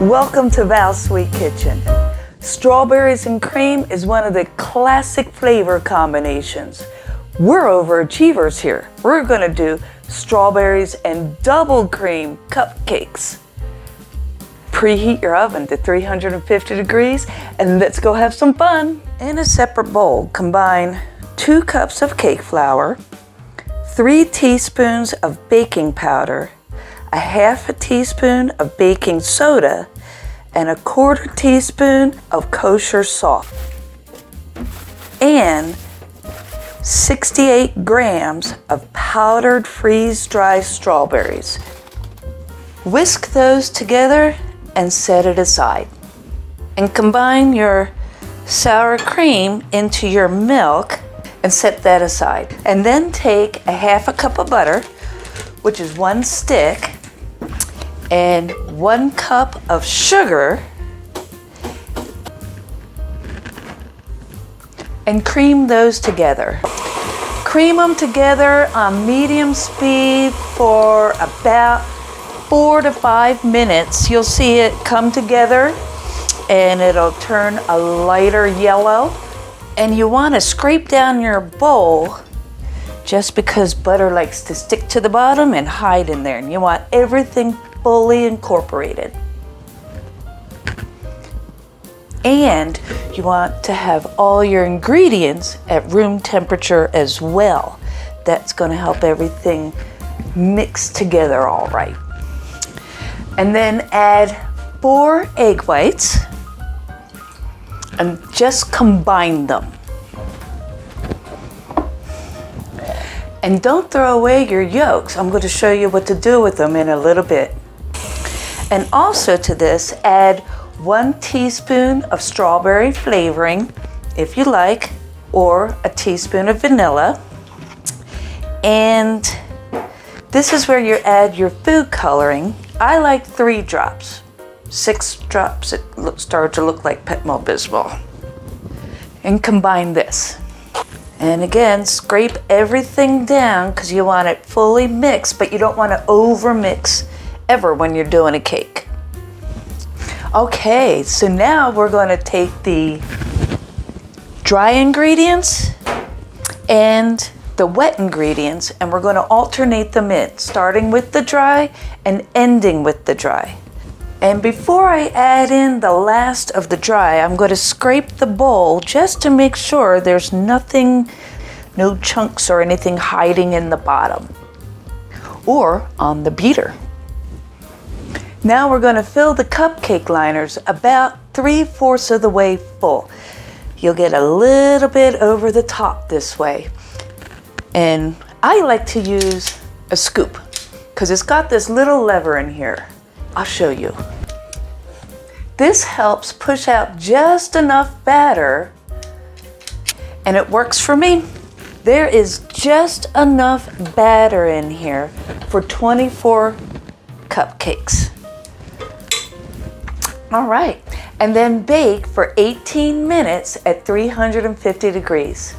Welcome to Val's Sweet Kitchen. Strawberries and cream is one of the classic flavor combinations. We're overachievers here. We're gonna do strawberries and double cream cupcakes. Preheat your oven to 350 degrees and let's go have some fun. In a separate bowl, combine 2 cups of cake flour, 3 teaspoons of baking powder, a half a teaspoon of baking soda, and a 1/4 teaspoon of kosher salt, and 68 grams of powdered freeze-dried strawberries. Whisk those together and set it aside. And combine your sour cream into your milk and set that aside. And then take a half a cup of butter, which is 1 stick, and 1 cup of sugar, and cream those together. Cream them together on medium speed for about 4 to 5 minutes. You'll see it come together and it'll turn a lighter yellow. And you want to scrape down your bowl just because butter likes to stick to the bottom and hide in there. And you want everything fully incorporated. And you want to have all your ingredients at room temperature as well. That's going to help everything mix together all right. And then add 4 egg whites and just combine them. And don't throw away your yolks. I'm going to show you what to do with them in a little bit. And also to this, add 1 teaspoon of strawberry flavoring, if you like, or a teaspoon of vanilla. And this is where you add your food coloring. I like 3 drops. 6 drops, it started to look like Pepto-Bismol. And combine this. And again, scrape everything down because you want it fully mixed, but you don't want to over mix ever when you're doing a cake. Okay, so now we're going to take the dry ingredients and the wet ingredients, and we're going to alternate them in, starting with the dry and ending with the dry. And before I add in the last of the dry, I'm going to scrape the bowl just to make sure there's nothing, no chunks or anything hiding in the bottom or on the beater. Now we're going to fill the cupcake liners about 3/4 of the way full. You'll get a little bit over the top this way. And I like to use a scoop because it's got this little lever in here. I'll show you. This helps push out just enough batter, and it works for me. There is just enough batter in here for 24 cupcakes. All right, and then bake for 18 minutes at 350 degrees.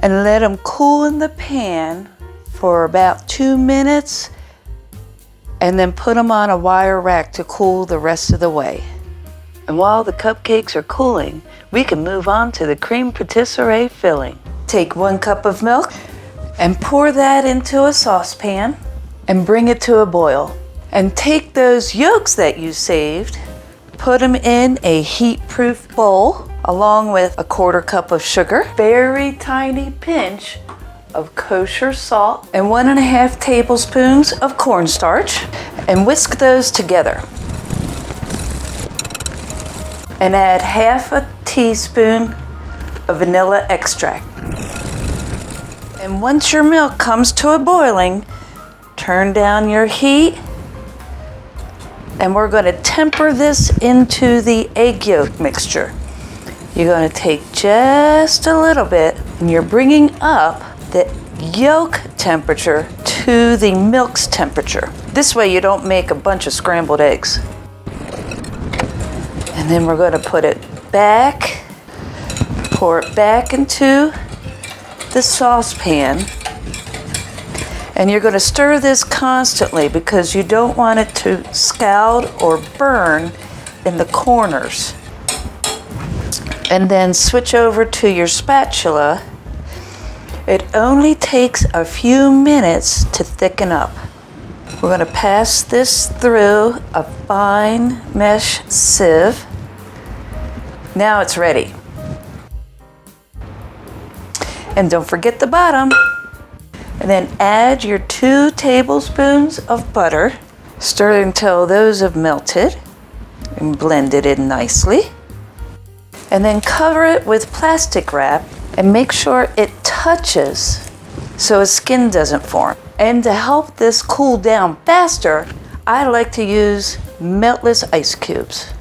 And let them cool in the pan for about 2 minutes, and then put them on a wire rack to cool the rest of the way. And while the cupcakes are cooling, we can move on to the crème pâtissière filling. Take 1 cup of milk and pour that into a saucepan and bring it to a boil. And take those yolks that you saved, put them in a heat-proof bowl along with a 1/4 cup of sugar, very tiny pinch of kosher salt, and 1½ tablespoons of cornstarch, and whisk those together. And add half a teaspoon of vanilla extract. And once your milk comes to a boiling, turn down your heat, and we're going to temper this into the egg yolk mixture. You're going to take just a little bit, and you're bringing up the yolk temperature to the milk's temperature. This way you don't make a bunch of scrambled eggs. And then we're going to put it back, pour it back into the saucepan, And you're going to stir this constantly because you don't want it to scald or burn in the corners. And then switch over to your spatula. It only takes a few minutes to thicken up. We're going to pass this through a fine mesh sieve. Now it's ready. And don't forget the bottom. And then add your 2 tablespoons of butter. Stir until those have melted and blend it in nicely. And then cover it with plastic wrap and make sure it touches so a skin doesn't form. And to help this cool down faster, I like to use meltless ice cubes.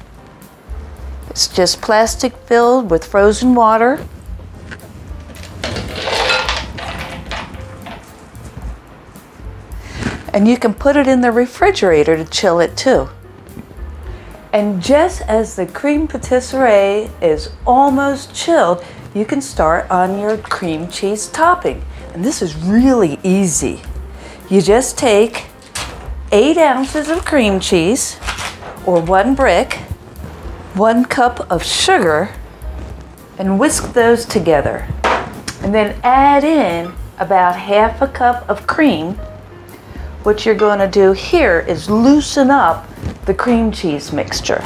It's just plastic filled with frozen water. And you can put it in the refrigerator to chill it too. And just as the crème pâtissière is almost chilled, you can start on your cream cheese topping. And this is really easy. You just take 8 ounces of cream cheese, or 1 brick, 1 cup of sugar, and whisk those together. And then add in about half a cup of cream. What you're going to do here is loosen up the cream cheese mixture.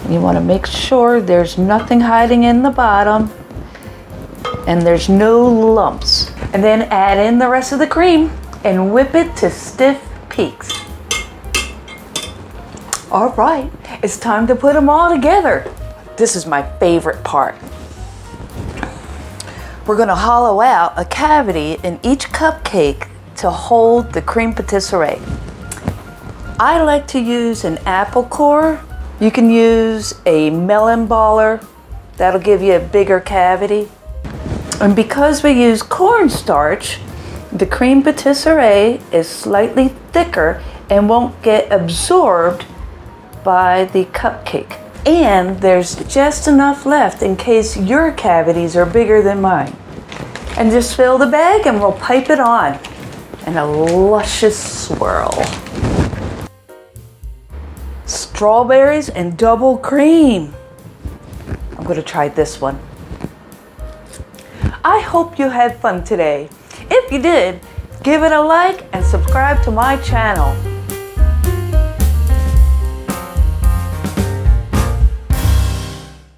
You want to make sure there's nothing hiding in the bottom and there's no lumps. And then add in the rest of the cream and whip it to stiff peaks. All right, it's time to put them all together. This is my favorite part. We're going to hollow out a cavity in each cupcake to hold the crème pâtissière. I like to use an apple core. You can use a melon baller. That'll give you a bigger cavity. And because we use cornstarch, the crème pâtissière is slightly thicker and won't get absorbed by the cupcake. And there's just enough left in case your cavities are bigger than mine. And just fill the bag and we'll pipe it on. And a luscious swirl. Strawberries and double cream. I'm going to try this one. I hope you had fun today. If you did, give it a like and subscribe to my channel.